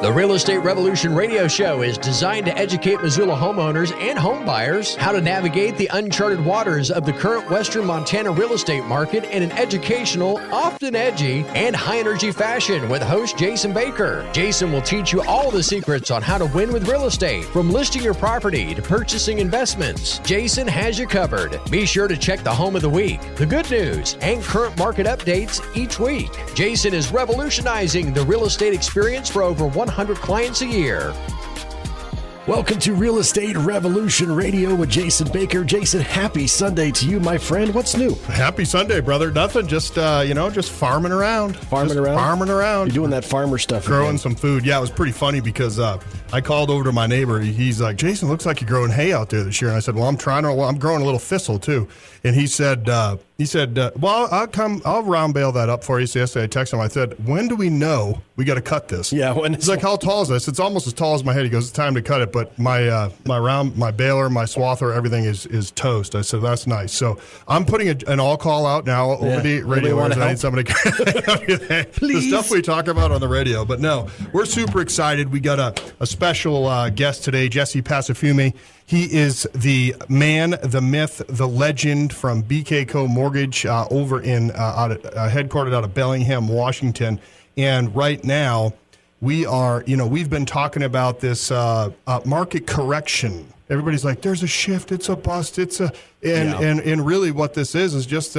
The Real Estate Revolution radio show is designed to educate Missoula homeowners and home buyers how to navigate the uncharted waters of the current Western Montana real estate market in an educational, often edgy, and high-energy fashion with host Jason Baker. Jason will teach you all the secrets on how to win with real estate, from listing your property to purchasing investments. Jason has you covered. Be sure to check the home of the week, the good news, and current market updates each week. Jason is revolutionizing the real estate experience for over 100 clients a year. Welcome to Real Estate Revolution Radio with Jason Baker. Jason, happy Sunday to you, my friend. What's new? Happy Sunday, brother. Nothing. Just farming around. Farming around? You're doing that farmer stuff. Growing some food. Yeah, it was pretty funny because I called over to my neighbor. He's like, Jason, looks like you're growing hay out there this year. And I said, well, I'm growing a little thistle too. And he said, well, I'll round bale that up for you. So yesterday I texted him. I said, when do we know we got to cut this? Yeah. He's like, how tall is this? It's almost as tall as my head. He goes, it's time to cut it. But my baler, my swather, everything is toast. I said, that's nice. So I'm putting an all call out now over the radio. I need somebody to the stuff we talk about on the radio. But no, we're super excited. We got a special guest today, Jesse Pasafumi. He is the man, the myth, the legend from BK Mortgage over in headquartered out of Bellingham, Washington. And right now, we've been talking about this market correction. Everybody's like, there's a shift, it's a bust, and really what this is just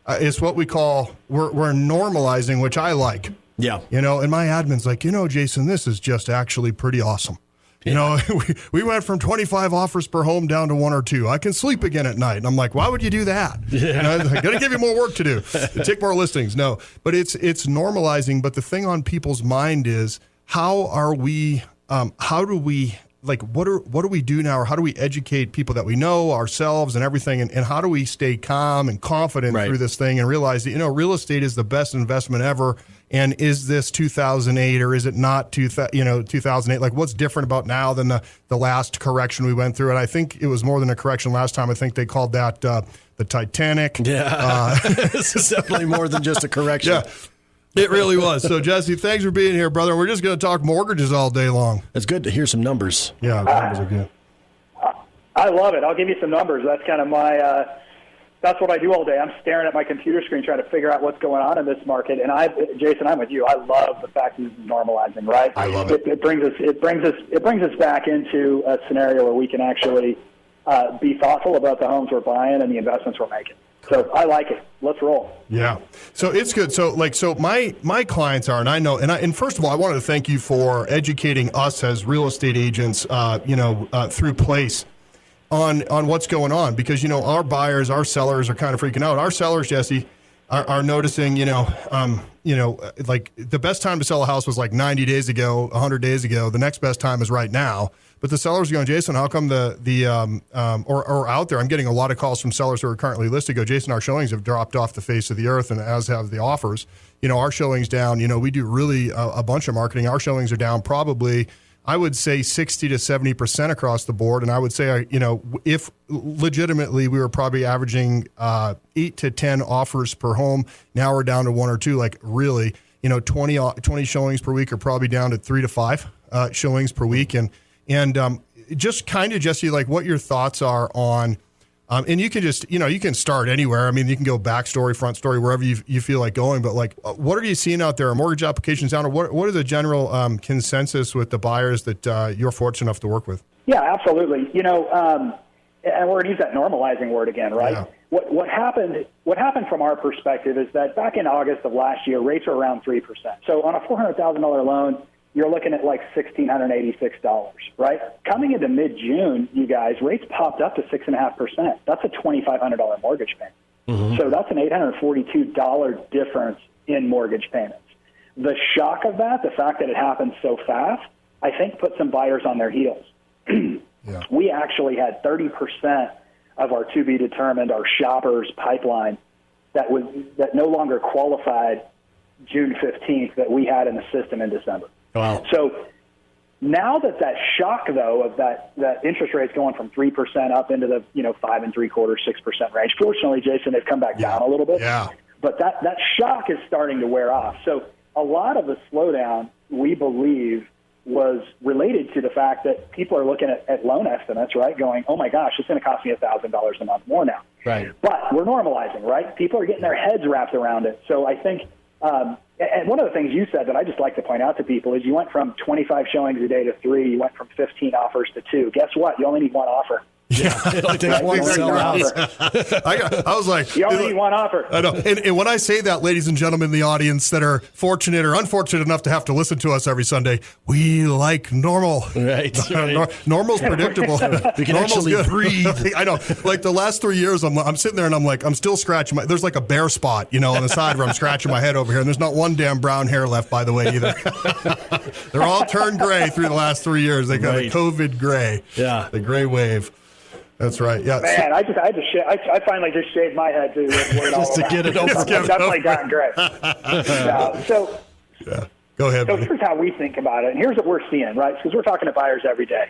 it's what we call we're normalizing, which I like. Yeah. And my admin's like, Jason, this is just actually pretty awesome. We went from 25 offers per home down to 1 or 2. I can sleep again at night. And I'm like, why would you do that? Yeah. I got to give you more work to do. Take more listings. No, but it's normalizing. But the thing on people's mind is, what do we do now? Or how do we educate people that we know, ourselves and everything? And how do we stay calm and confident through this thing and realize that, real estate is the best investment ever. And is this 2008 or is it not 2008? Like, what's different about now than the last correction we went through? And I think it was more than a correction last time. I think they called that the Titanic. Yeah, this is definitely more than just a correction. Yeah, it really was. So, Jesse, thanks for being here, brother. We're just going to talk mortgages all day long. It's good to hear some numbers. Yeah, the numbers are good. I love it. I'll give you some numbers. That's kind of my that's what I do all day. I'm staring at my computer screen trying to figure out what's going on in this market. And Jason, I'm with you. I love the fact that this is normalizing, right? I love it. It brings us back into a scenario where we can actually be thoughtful about the homes we're buying and the investments we're making. So I like it. Let's roll. Yeah. So it's good. So my clients are, and I know, and first of all, I wanted to thank you for educating us as real estate agents, through Place on what's going on, because, our buyers, our sellers are kind of freaking out. Our sellers, Jesse, are noticing, like the best time to sell a house was like 90 days ago, 100 days ago. The next best time is right now. But the sellers are going, Jason, how come or out there, I'm getting a lot of calls from sellers who are currently listed, go, Jason, our showings have dropped off the face of the earth, and as have the offers. Our showings down, we do really a bunch of marketing. Our showings are down probably, I would say 60 to 70% across the board. And I would say, if legitimately we were probably averaging 8 to 10 offers per home, now we're down to 1 or 2, like really, 20 showings per week are probably down to 3 to 5 showings per week. And just kind of, Jesse, like what your thoughts are on, and you can just, you can start anywhere. I mean, you can go backstory, front story, wherever you feel like going. But like, what are you seeing out there? Are mortgage applications down? Or what are the general consensus with the buyers that you're fortunate enough to work with? Yeah, absolutely. And we're going to use that normalizing word again, right? Yeah. What happened from our perspective is that back in August of last year, rates are around 3%. So on a $400,000 loan, you're looking at like $1,686, right? Coming into mid-June, you guys, rates popped up to 6.5%. That's a $2,500 mortgage payment. Mm-hmm. So that's an $842 difference in mortgage payments. The shock of that, the fact that it happened so fast, I think put some buyers on their heels. Yeah. We actually had 30% of our to-be-determined, our shoppers pipeline that no longer qualified June 15th that we had in the system in December. Wow. So now that shock, though, of that interest rates going from 3% up into the 5.75%, 6% range. Fortunately, Jason, they've come back down a little bit. Yeah. But that shock is starting to wear off. So a lot of the slowdown, we believe, was related to the fact that people are looking at loan estimates, right, going, oh, my gosh, it's going to cost me $1,000 a month more now. Right. But we're normalizing, right? People are getting their heads wrapped around it. So I think and one of the things you said that I just like to point out to people is you went from 25 showings a day to 3. You went from 15 offers to 2. Guess what? You only need one offer. Yeah, it only takes one to sell out. I was like, you only need one offer. I know. And when I say that, ladies and gentlemen in the audience that are fortunate or unfortunate enough to have to listen to us every Sunday, we like normal. Right. Normal's predictable. We can actually breathe. I know. Like the last 3 years, I'm sitting there and I'm like, I'm still scratching there's like a bare spot, on the side where I'm scratching my head over here. And there's not one damn brown hair left, by the way, either. They're all turned gray through the last 3 years. They got the COVID gray. Yeah. The gray wave. That's right. Yeah. Man, I finally just shaved my head to just to get it over. I've definitely gotten gray. So Go ahead. So buddy. here's how we think about it, and here's what we're seeing, right? Because we're talking to buyers every day.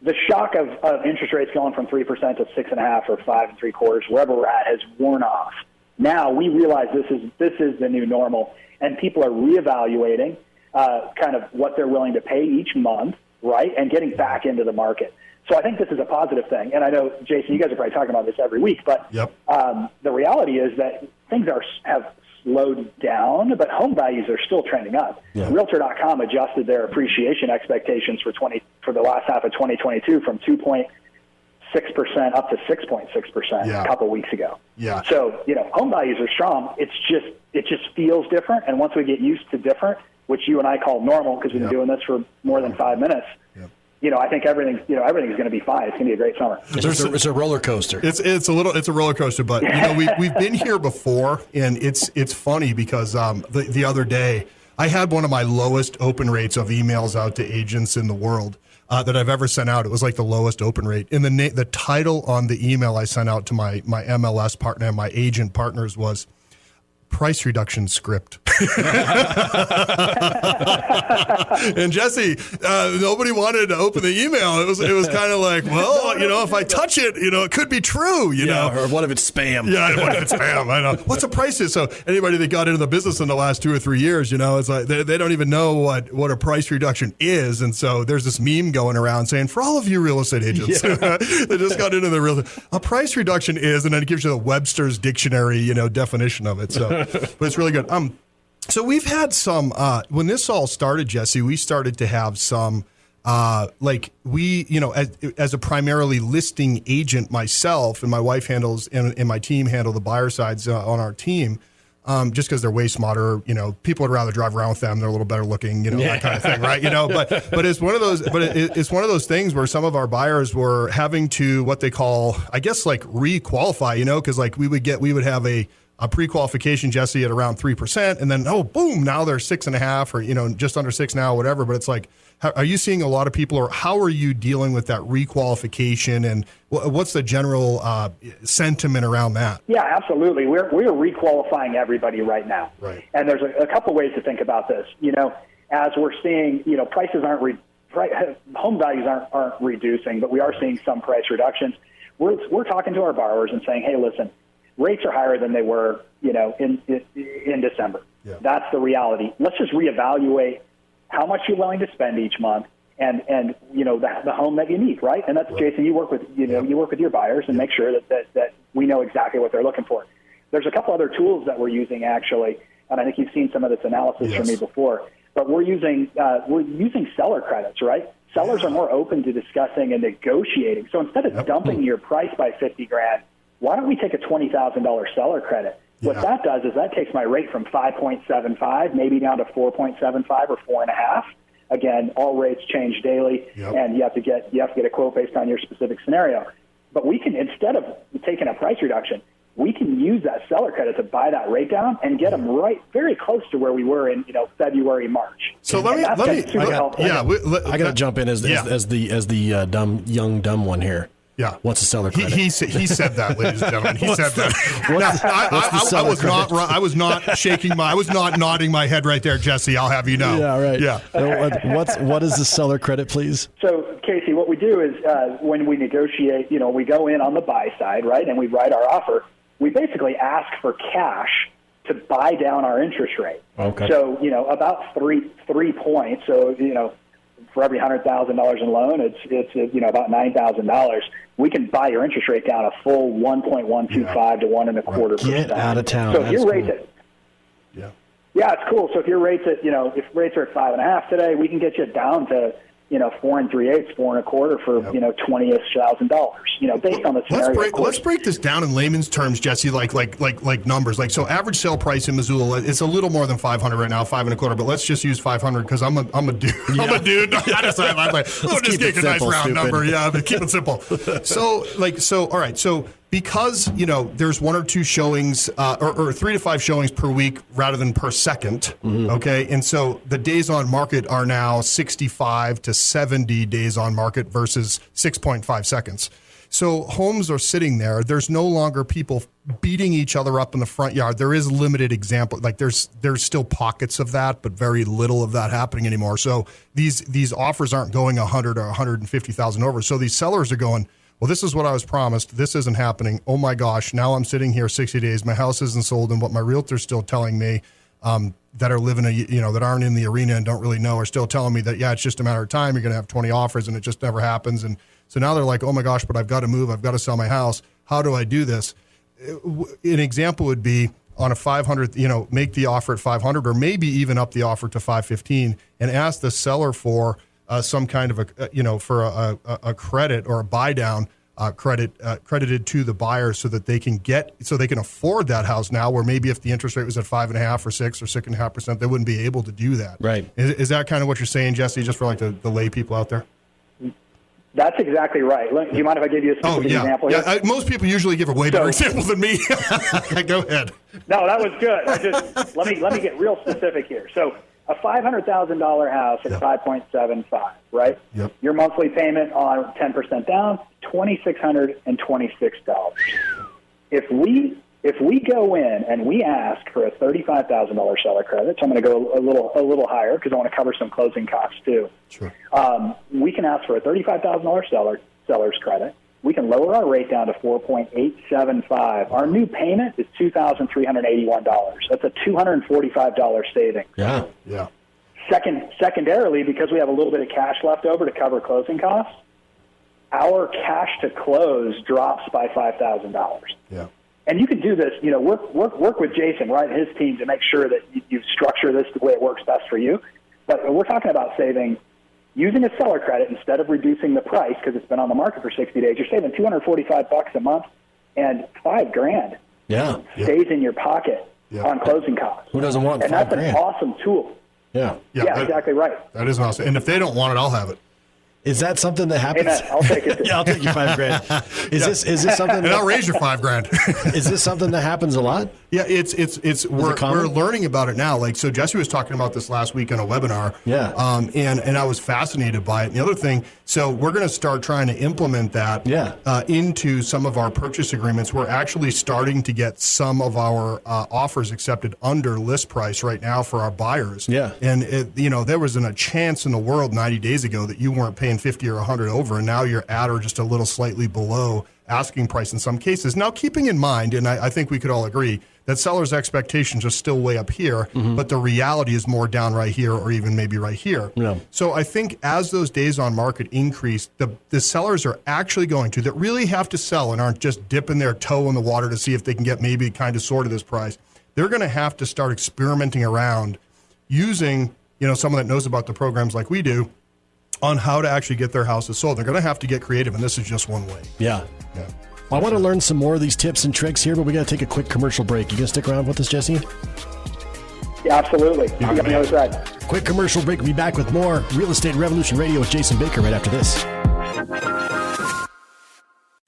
The shock of interest rates going from 3% to 6.5% or 5 3/4, wherever we're at, has worn off. Now we realize this is the new normal, and people are reevaluating kind of what they're willing to pay each month, right, and getting back into the market. So I think this is a positive thing. And I know, Jason, you guys are probably talking about this every week, but the reality is that things have slowed down, but home values are still trending up. Yeah. Realtor.com adjusted their appreciation expectations for the last half of 2022 from 2.6% up to 6.6% a couple weeks ago. Yeah. So, home values are strong. It just feels different. And once we get used to different, which you and I call normal because we've been doing this for more than 5 minutes, I think everything's going to be fine. It's going to be a great summer. It's a roller coaster. It's a roller coaster, but we've been here before, and it's funny because the other day I had one of my lowest open rates of emails out to agents in the world that I've ever sent out. It was like the lowest open rate, and the title on the email I sent out to my MLS partner and my agent partners was price reduction script. And Jesse, nobody wanted to open the email. It was kind of like, well, if I touch it, it could be true, or what if it's spam? Yeah, what if it's spam? I know. What's the price? So anybody that got into the business in the last 2 or 3 years, it's like they don't even know what a price reduction is. And so there's this meme going around saying, for all of you real estate agents, they just got into the a price reduction is, and then it gives you the Webster's dictionary, definition of it. So, but it's really good. So we've had some, when this all started, Jesse, we started to have some, as a primarily listing agent myself, and my wife handles, and my team handle the buyer sides on our team, just because they're way smarter, people would rather drive around with them. They're a little better looking, that kind of thing, right? But it's one of those, it's one of those things where some of our buyers were having to, what they call, I guess, like re-qualify, because like we would have a pre-qualification, Jesse, at around 3%, and then, boom, now they're 6.5 or, just under 6 now, whatever. But it's like, are you seeing a lot of people, or how are you dealing with that re-qualification, and what's the general sentiment around that? Yeah, absolutely. We're re-qualifying everybody right now. Right. And there's a couple ways to think about this. As we're seeing, prices home values aren't reducing, but we are seeing some price reductions. We're talking to our borrowers and saying, hey, listen, rates are higher than they were, in December. Yeah. That's the reality. Let's just reevaluate how much you're willing to spend each month, and the home that you need, right? And that's right. Jason. You work with you work with your buyers and make sure that we know exactly what they're looking for. There's a couple other tools that we're using actually, and I think you've seen some of this analysis from me before. But we're using seller credits, right? Sellers are more open to discussing and negotiating. So instead of dumping your price by $50,000. Why don't we take a $20,000 seller credit? What that does is that takes my rate from 5.75 maybe down to 4.75 or 4.5. Again, all rates change daily, and you have to get a quote based on your specific scenario. But we can, instead of taking a price reduction, we can use that seller credit to buy that rate down and get them right very close to where we were in February, March. So let me I got to jump in as the dumb one here. Yeah. What's a seller credit? He said that, ladies and gentlemen. He said that. I was not nodding my head right there, Jesse. I'll have you know. Yeah, right. Yeah. What is the seller credit, please? So, Casey, what we do is when we negotiate, we go in on the buy side, right, and we write our offer. We basically ask for cash to buy down our interest rate. Okay. So, about three points. So, for every $100,000 in loan, it's about $9,000. We can buy your interest rate down a full 1.125 to 1.25%. Get out of town. So if your rate's at Yeah, it's cool. So if your rates at if rates are at 5.5 today, we can get you down to 4 3/8, 4 1/4 for $20,000. Based on the scenario. Let's break this down in layman's terms, Jesse. Like numbers. So average sale price in Missoula, it's a little more than 500 right now, 5 1/4. But let's just use 500 because I'm a dude. Yeah. I'm a dude. I decided let's just get a nice round number. Yeah, but keep it simple. All right. So because there's 1 or 2 showings or 3 to 5 showings per week rather than per second. Mm-hmm. Okay, and so the days on market are now 65 to 70 days on market versus 6.5 seconds. So homes are sitting there. There's no longer people beating each other up in the front yard. There is limited example. There's still pockets of that, but very little of that happening anymore. So these offers aren't going 100 or 150,000 over. So these sellers are going, well, this is what I was promised. This isn't happening. Oh my gosh, now I'm sitting here 60 days. My house isn't sold, and what my realtor's still telling me that are living that aren't in the arena and don't really know are still telling me that it's just a matter of time. You're going to have 20 offers, and it just never happens. And so now they're like, oh my gosh, but I've got to move. I've got to sell my house. How do I do this? An example would be on a 500, make the offer at 500, or maybe even up the offer to 515, and ask the seller for some kind of a credit or a buy down credited to the buyer so that they can afford that house now, where maybe if the interest rate was at 5.5 or 6 or 6.5%, they wouldn't be able to do that. Right. Is that kind of what you're saying, Jesse, just for the lay people out there? That's exactly right. Do you mind if I give you a specific example? Yeah, most people usually give a way better example than me. Go ahead. No, that was good. Let me get real specific here. So a $500,000 house at 5.75, right? Yep. Your monthly payment on 10% down, $2,626. If we go in and we ask for a $35,000 seller credit, so I'm going to go a little higher because I want to cover some closing costs too. Sure. We can ask for a $35,000 seller's credit. We can lower our rate down to 4.875. Our new payment is $2,381. That's a $245 savings. Yeah. Secondarily, because we have a little bit of cash left over to cover closing costs, our cash to close drops by $5,000. Yeah. And you can do this, work with Jason, right, and his team to make sure that you structure this the way it works best for you. But we're talking about saving. Using a seller credit instead of reducing the price because it's been on the market for 60 days, you're saving $245 a month, and $5,000 stays in your pocket on closing costs. Who doesn't want $5,000? And that's an awesome tool. Yeah, exactly right. That is awesome. And if they don't want it, I'll have it. Is that something that happens? Amen. I'll take it. I'll take your $5,000. Is this something? And I'll raise your $5,000. Is this something that happens a lot? Yeah, we're learning about it now. So Jesse was talking about this last week on a webinar. Yeah. And I was fascinated by it. And the other thing, so we're going to start trying to implement that into some of our purchase agreements. We're actually starting to get some of our offers accepted under list price right now for our buyers. Yeah. And there wasn't a chance in the world 90 days ago that you weren't paying 50 or 100 over, and now you're at or just a little slightly below asking price in some cases. Now, keeping in mind, and I think we could all agree, that sellers' expectations are still way up here, but the reality is more down right here or even maybe right here. Yeah. So I think as those days on market increase, the sellers are actually going to, that really have to sell and aren't just dipping their toe in the water to see if they can get maybe kind of sort of this price. They're going to have to start experimenting around using, someone that knows about the programs like we do, on how to actually get their houses sold. They're going to have to get creative, and this is just one way. Yeah. Well, I want to learn some more of these tips and tricks here, but we got to take a quick commercial break. You going to stick around with us, Jesse? Yeah, absolutely. I'm going to know that. Quick commercial break. We'll be back with more Real Estate Revolution Radio with Jason Baker right after this.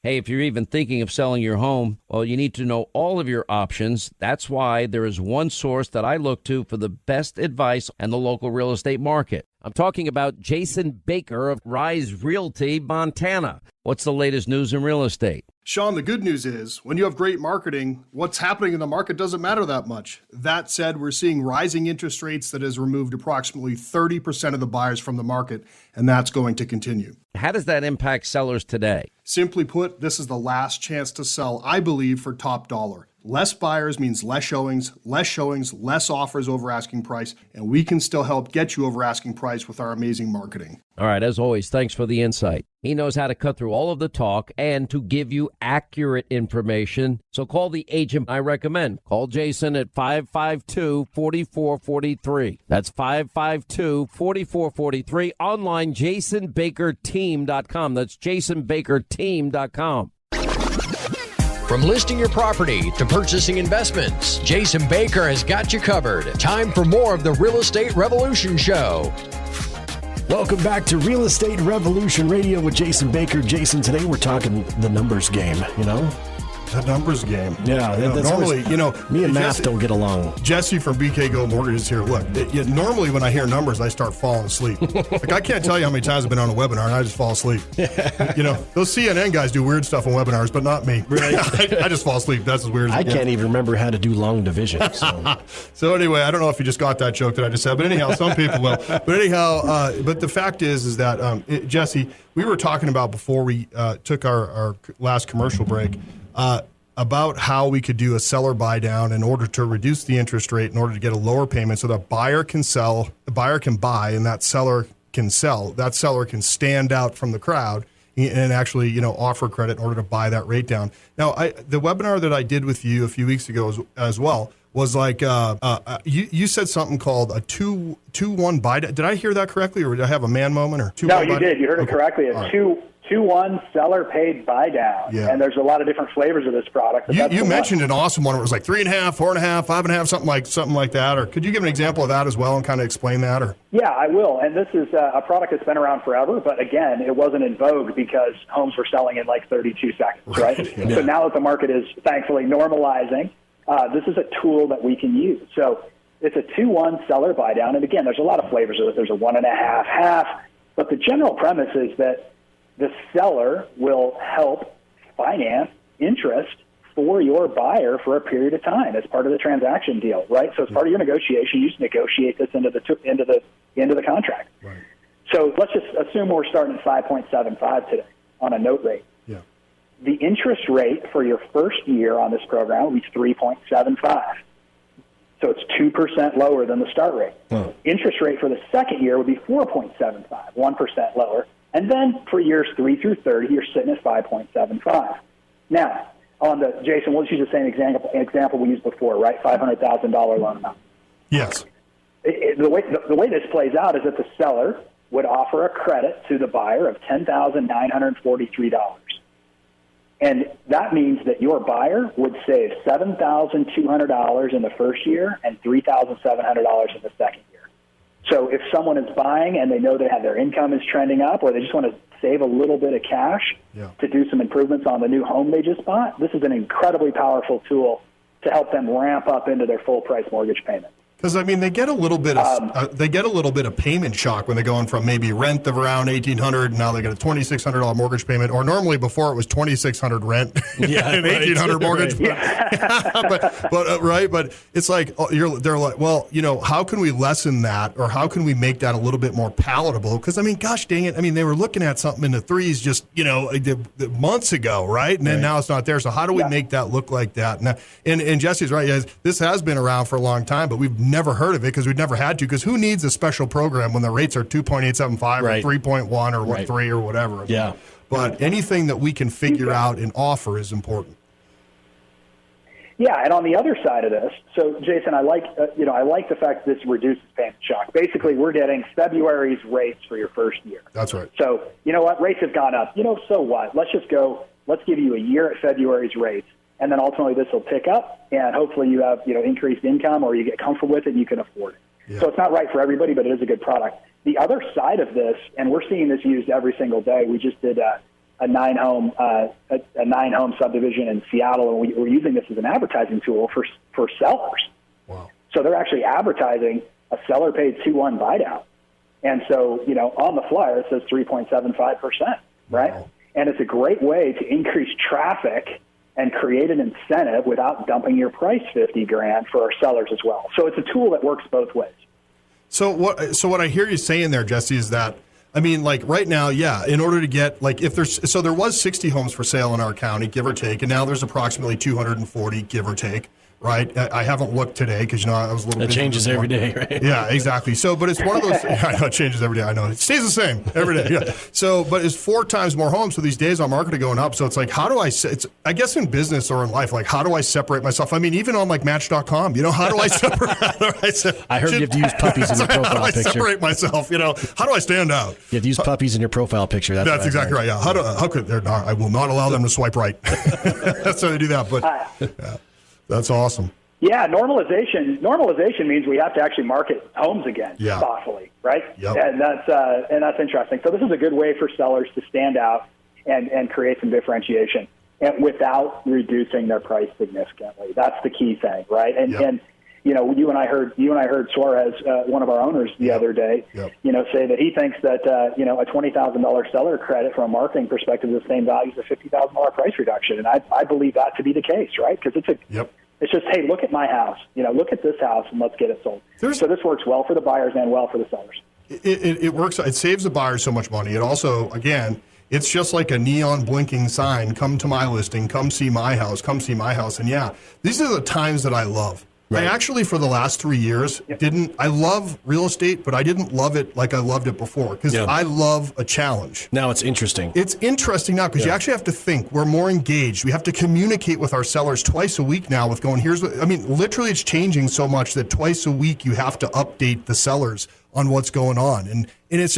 Hey, if you're even thinking of selling your home, well, you need to know all of your options. That's why there is one source that I look to for the best advice on the local real estate market. I'm talking about Jason Baker of Rise Realty, Montana. What's the latest news in real estate? Sean, the good news is when you have great marketing, what's happening in the market doesn't matter that much. That said, we're seeing rising interest rates that has removed approximately 30% of the buyers from the market, and that's going to continue. How does that impact sellers today? Simply put, this is the last chance to sell, I believe, for top dollar. Less buyers means less showings, less offers over asking price, and we can still help get you over asking price with our amazing marketing. All right, as always, thanks for the insight. He knows how to cut through all of the talk and to give you accurate information. So call the agent I recommend. Call Jason at 552-4443. That's 552-4443. Online, JasonBakerTeam.com. That's JasonBakerTeam.com. From listing your property to purchasing investments, Jason Baker has got you covered. Time for more of the Real Estate Revolution Show. Welcome back to Real Estate Revolution Radio with Jason Baker. Jason, today we're talking the numbers game, The numbers game. Yeah, normally, me and math don't get along. Jesse from BK Go Mortgage is here. Look, normally when I hear numbers, I start falling asleep. Like, I can't tell you how many times I've been on a webinar and I just fall asleep. Those CNN guys do weird stuff on webinars, but not me. Right. I just fall asleep. That's as weird as I can't even remember how to do long division. So anyway, I don't know if you just got that joke that I just said, but anyhow, some people will. But anyhow, but the fact is that, Jesse, we were talking about before we took our last commercial break, about how we could do a seller buy down in order to reduce the interest rate in order to get a lower payment so that buyer can sell, the buyer can buy, and that seller can sell. That seller can stand out from the crowd and actually, offer credit in order to buy that rate down. Now, the webinar that I did with you a few weeks ago as well was like, you said something called a 2-1 buy down. Did I hear that correctly, or did I have a man moment? Or No, you did. You heard it correctly. A 2-1 seller paid buy down. Yeah. And there's a lot of different flavors of this product. You mentioned an awesome one where it was like 3.5, 4.5, 5.5, something like that. Or could you give an example of that as well and kind of explain that? Or Yeah, I will. And this is a product that's been around forever, but again, it wasn't in vogue because homes were selling in like 32 seconds, right? Yeah. So now that the market is thankfully normalizing, this is a tool that we can use. So it's a 2-1 seller buy down. And again, there's a lot of flavors of it. There's a 1.5, half. But the general premise is that the seller will help finance interest for your buyer for a period of time as part of the transaction deal, right? So as part of your negotiation, you just negotiate this into the contract. Right. So let's just assume we're starting at 5.75 today on a note rate. Yeah. The interest rate for your first year on this program will be 3.75. So it's 2% lower than the start rate. Oh. Interest rate for the second year would be 4.75, 1% lower. And then for years 3 through 30, you're sitting at 5.75. Now, Jason, we'll just use the same example we used before, right? $500,000 loan amount. Yes. The way this plays out is that the seller would offer a credit to the buyer of $10,943. And that means that your buyer would save $7,200 in the first year and $3,700 in the second year. So if someone is buying and they know that their income is trending up, or they just want to save a little bit of cash to do some improvements on the new home they just bought, this is an incredibly powerful tool to help them ramp up into their full price mortgage payment. Because they get a little bit of payment shock when they're going from maybe rent of around $1,800, now they get a $2,600 mortgage payment, or normally before it was $2,600 rent and $1,800 mortgage. Right. But it's like they're like, well, how can we lessen that, or how can we make that a little bit more palatable? Because gosh dang it, they were looking at something in the threes just months ago, right? And then now it's not there. So how do we make that look like that? And Jesse's right. Yes, this has been around for a long time, but we've never heard of it because we've never had to. Because who needs a special program when the rates are 2.875 or 3.1 or 3 or whatever? Yeah. But anything that we can figure out and offer is important. Yeah, and on the other side of this, so Jason, I like the fact that this reduces payment shock. Basically, we're getting February's rates for your first year. That's right. So you know what, rates have gone up. So what? Let's give you a year at February's rates. And then ultimately this will pick up, and hopefully you have increased income, or you get comfortable with it and you can afford it. Yeah. So it's not right for everybody, but it is a good product. The other side of this, and we're seeing this used every single day. We just did a 9-home subdivision in Seattle, and we're using this as an advertising tool for sellers. Wow! So they're actually advertising a seller paid 2-1 buy down, and so on the flyer it says 3.75%, right? Wow. And it's a great way to increase traffic and create an incentive without dumping your price $50,000 for our sellers as well. So it's a tool that works both ways. So what I hear you saying there, Jesse, is that I mean, like right now, yeah, in order to get, like if there's, so there was 60 homes for sale in our county, give or take, and now there's approximately 240, give or take. Right, I haven't looked today because I was a little. It changes every day, right? Yeah, exactly. So, but it's one of those. I know it changes every day. I know it stays the same every day. Yeah. So, but it's 4 times more homes. So these days on market are going up. So it's like, how do I? It's I guess in business or in life, like how do I separate myself? I mean, even on like Match.com, how do I separate? I heard you have to use puppies in your profile how do I picture. Separate myself. How do I stand out? You have to use puppies in your profile picture. That's exactly right. Yeah. How could they're not? I will not allow them to swipe right. That's how they do that. But yeah, that's awesome. Yeah, normalization means we have to actually market homes again thoughtfully, right? Yep. And that's interesting. So this is a good way for sellers to stand out and create some differentiation, and without reducing their price significantly. That's the key thing, right? And you and I heard Suarez, one of our owners, the other day, say that he thinks that a $20,000 seller credit from a marketing perspective is the same value as a $50,000 price reduction, and I believe that to be the case, right? Because it's just, hey, look at my house. Look at this house, and let's get it sold. So this works well for the buyers and well for the sellers. It works. It saves the buyers so much money. It also, again, it's just like a neon blinking sign. Come to my listing. Come see my house. Come see my house. And yeah, these are the times that I love. Right. I actually, for the last 3 years, I love real estate, but I didn't love it like I loved it before because I love a challenge. Now it's interesting. It's interesting now because you actually have to think. We're more engaged. We have to communicate with our sellers twice a week now with going, literally it's changing so much that twice a week you have to update the sellers on what's going on. And it's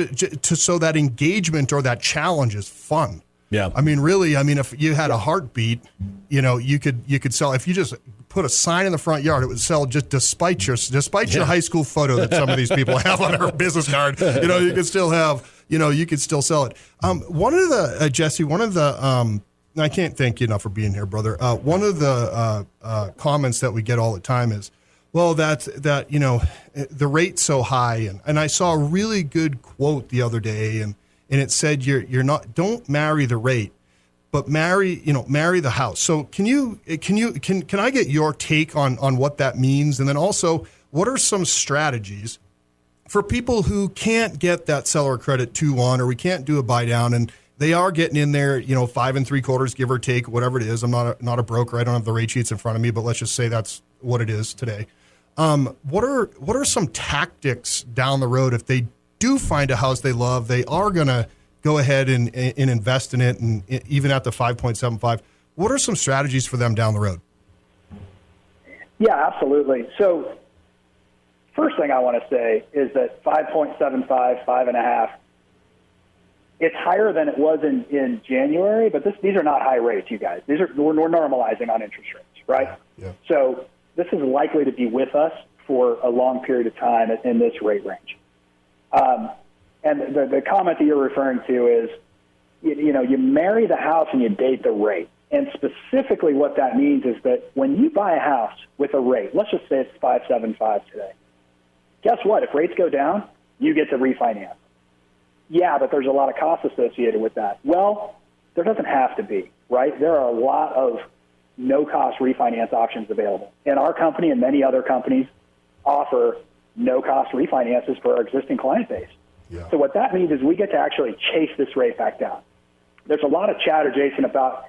so that engagement or that challenge is fun. Yeah. Really, if you had a heartbeat, you could sell. If you just put a sign in the front yard, it would sell just despite your high school photo that some of these people have on their business card. You could still have, you could still sell it. One of the Jesse, I can't thank you enough for being here, brother. One of the comments that we get all the time is, well, the rate's so high, and I saw a really good quote the other day, and it said don't marry the rate, but marry the house. So can I get your take on what that means? And then also, what are some strategies for people who can't get that seller credit 2-1, or we can't do a buy down, and they are getting in there, 5 3/4, give or take, whatever it is. I'm not a broker. I don't have the rate sheets in front of me, but let's just say that's what it is today. What are some tactics down the road if they do find a house they love, they are going to go ahead and invest in it, and even at the 5.75, what are some strategies for them down the road? Yeah, absolutely. So first thing I want to say is that 5.75, 5.5, it's higher than it was in January, but these are not high rates, you guys. We're normalizing on interest rates, right? Yeah. So this is likely to be with us for a long period of time in this rate range. And the comment that you're referring to is, you marry the house and you date the rate. And specifically what that means is that when you buy a house with a rate, let's just say it's 5.75 today. Guess what? If rates go down, you get to refinance. Yeah, but there's a lot of costs associated with that. Well, there doesn't have to be, right? There are a lot of no-cost refinance options available. And our company and many other companies offer no-cost refinances for our existing client base. Yeah. So what that means is we get to actually chase this rate back down. There's a lot of chatter, Jason, about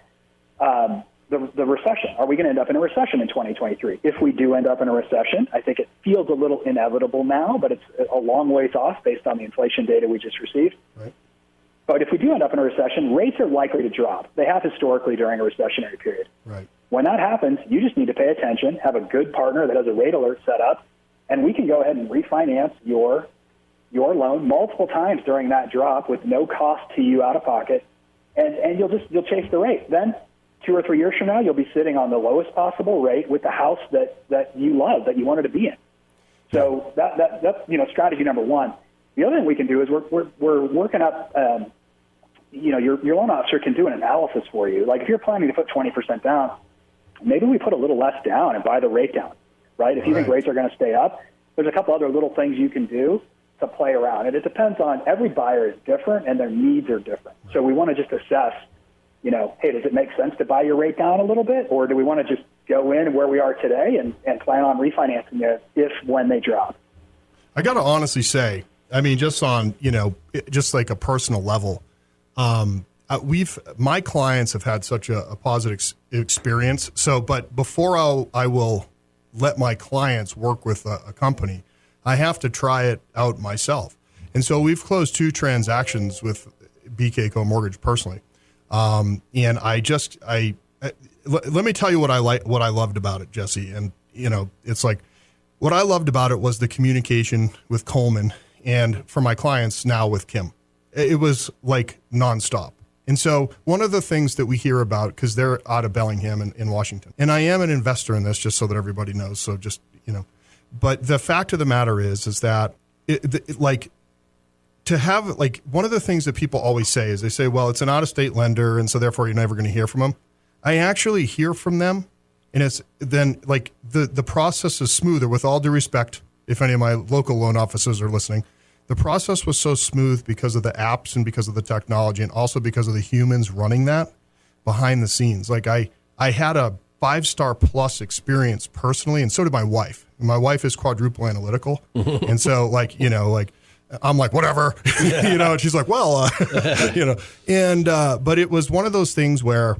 the recession. Are we going to end up in a recession in 2023? If we do end up in a recession, I think it feels a little inevitable now, but it's a long ways off based on the inflation data we just received. Right. But if we do end up in a recession, rates are likely to drop. They have historically during a recessionary period. Right. When that happens, you just need to pay attention, have a good partner that has a rate alert set up, and we can go ahead and refinance your loan multiple times during that drop with no cost to you out of pocket, and you'll chase the rate. Then 2 or 3 years from now, you'll be sitting on the lowest possible rate with the house that you love, that you wanted to be in. So that's strategy number one. The other thing we can do is we're working up. Your loan officer can do an analysis for you. Like if you're planning to put 20% down, maybe we put a little less down and buy the rate down. Right? If you think rates are going to stay up, there's a couple other little things you can do to play around. And it depends on, every buyer is different and their needs are different. So we want to just assess, hey, does it make sense to buy your rate down a little bit? Or do we want to just go in where we are today and plan on refinancing it when they drop? I got to honestly say, I mean, just on, just like a personal level, my clients have had such a positive experience. So, but before I will let my clients work with a company, I have to try it out myself. And so we've closed 2 transactions with BK Mortgage personally. And let me tell you what I loved about it, Jesse. And, it's like, what I loved about it was the communication with Coleman and for my clients now with Kim. It was like nonstop. And so one of the things that we hear about, because they're out of Bellingham in Washington, and I am an investor in this just so that everybody knows. So just, but the fact of the matter is that to have, like, one of the things that people always say is they say, well, it's an out-of-state lender, and so therefore you're never going to hear from them. I actually hear from them, and it's then, like, the process is smoother. With all due respect, if any of my local loan officers are listening, the process was so smooth because of the apps and because of the technology and also because of the humans running that behind the scenes. Like, I had a 5-star plus experience personally, and so did my wife. My wife is quadruple analytical, and so, I'm like, whatever, and she's like, well, but it was one of those things where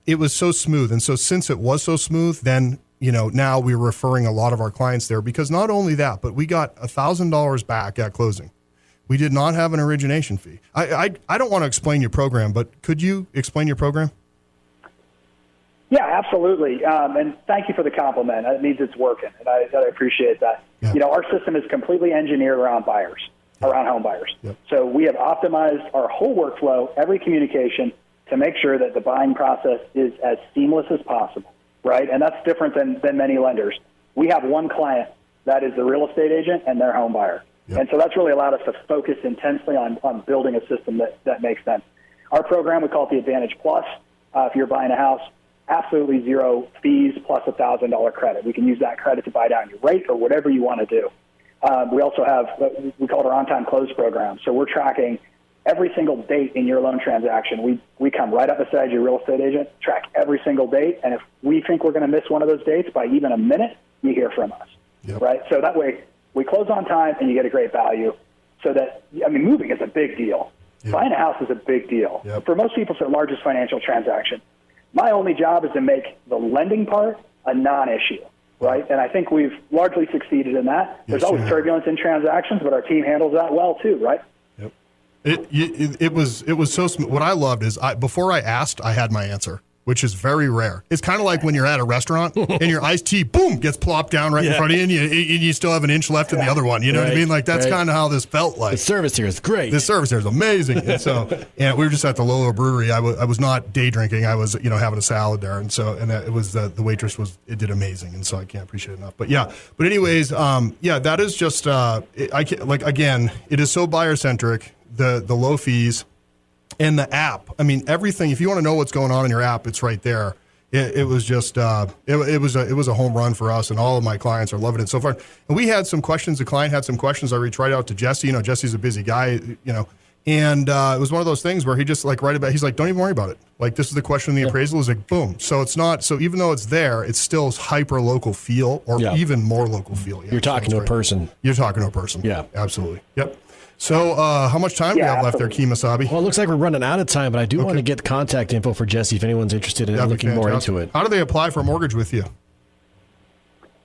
it was so smooth. And so since it was so smooth, then, now we're referring a lot of our clients there, because not only that, but we got $1,000 back at closing. We did not have an origination fee. I don't want to explain your program, but could you explain your program? Yeah, absolutely. And thank you for the compliment. It means it's working, and I appreciate that. Yeah. Our system is completely engineered around buyers. Around home buyers. Yep. So we have optimized our whole workflow, every communication, to make sure that the buying process is as seamless as possible, right? And that's different than many lenders. We have one client that is the real estate agent and their home buyer. Yep. And so that's really allowed us to focus intensely on building a system that makes sense. Our program, we call it the Advantage Plus. If you're buying a house, absolutely zero fees plus $1,000 credit. We can use that credit to buy down your rate or whatever you want to do. We also have, we call it our on-time close program. So we're tracking every single date in your loan transaction. We come right up beside your real estate agent, track every single date, and if we think we're going to miss one of those dates by even a minute, you hear from us, right? So that way we close on time and you get a great value. So that, moving is a big deal. Yep. Buying a house is a big deal. Yep. For most people, it's their largest financial transaction. My only job is to make the lending part a non-issue. Right, and I think we've largely succeeded in that. There's always turbulence in transactions, but our team handles that well too, right? Yep. It was so smooth. What I loved is before I asked, I had my answer, which is very rare. It's kind of like when you're at a restaurant and your iced tea, boom, gets plopped down right in front of you, and you still have an inch left in the other one. You know what I mean? Like, that's kind of how this felt like. The service here is great. The service here is amazing. And so, we were just at the Lolo Brewery. I was not day drinking. I was, having a salad there. And so, it was the waitress did amazing. And so I can't appreciate it enough. But anyways, that is just, it is so buyer centric, the low fees. And the app, everything. If you want to know what's going on in your app, it's right there. It was just, it was a home run for us, and all of my clients are loving it so far. And we had some questions. The client had some questions. I reached right out to Jesse. Jesse's a busy guy. And it was one of those things where he just he's like, don't even worry about it. Like, this is the question in the appraisal. Is like, boom. So it's not. So even though it's there, it's still hyper local feel, or even more local feel. You're talking to a person. You're talking to a person. Yeah, absolutely. Yep. So how much time do we have left there, Kemosabe? Well, it looks like we're running out of time, but I do want to get contact info for Jesse if anyone's interested in looking more into it. How do they apply for a mortgage with you?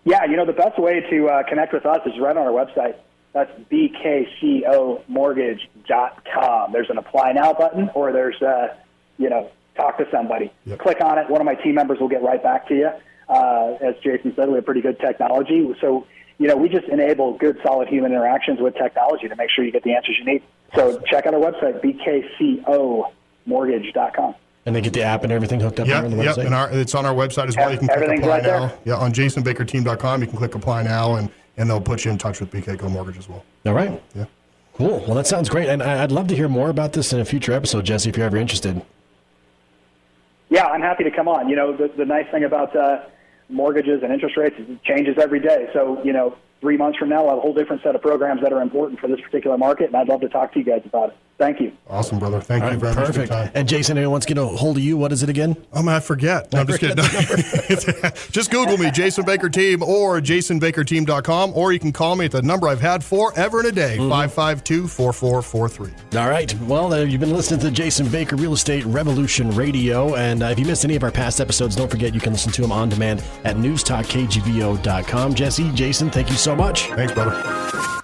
Yeah, the best way to connect with us is right on our website. That's bkcomortgage.com. There's an apply now button, or there's, talk to somebody. Yep. Click on it. One of my team members will get right back to you. As Jason said, we have pretty good technology. So, we just enable good, solid human interactions with technology to make sure you get the answers you need. So check out our website, bkcomortgage.com. And they get the app and everything hooked up on the website? Yeah, and it's on our website as well. You can click apply right now. There. Yeah, on jasonbakerteam.com, you can click apply now, and they'll put you in touch with BK Mortgage as well. All right. Yeah. Cool. Well, that sounds great. And I'd love to hear more about this in a future episode, Jesse, if you're ever interested. Yeah, I'm happy to come on. The nice thing about mortgages and interest rates is it changes every day. So, 3 months from now, we'll have a whole different set of programs that are important for this particular market, and I'd love to talk to you guys about it. Thank you. Awesome, brother. Thank you very much for your time. And Jason, anyone wants to get a hold of you, what is it again? I forget. No, I'm just kidding. Just Google me, Jason Baker Team, or jasonbakerteam.com, or you can call me at the number I've had forever and a day, 552-4443. All right. Well, you've been listening to Jason Baker Real Estate Revolution Radio, and if you missed any of our past episodes, don't forget you can listen to them on demand at newstalkkgvo.com. Jesse, Jason, thank you so much. Thanks, brother.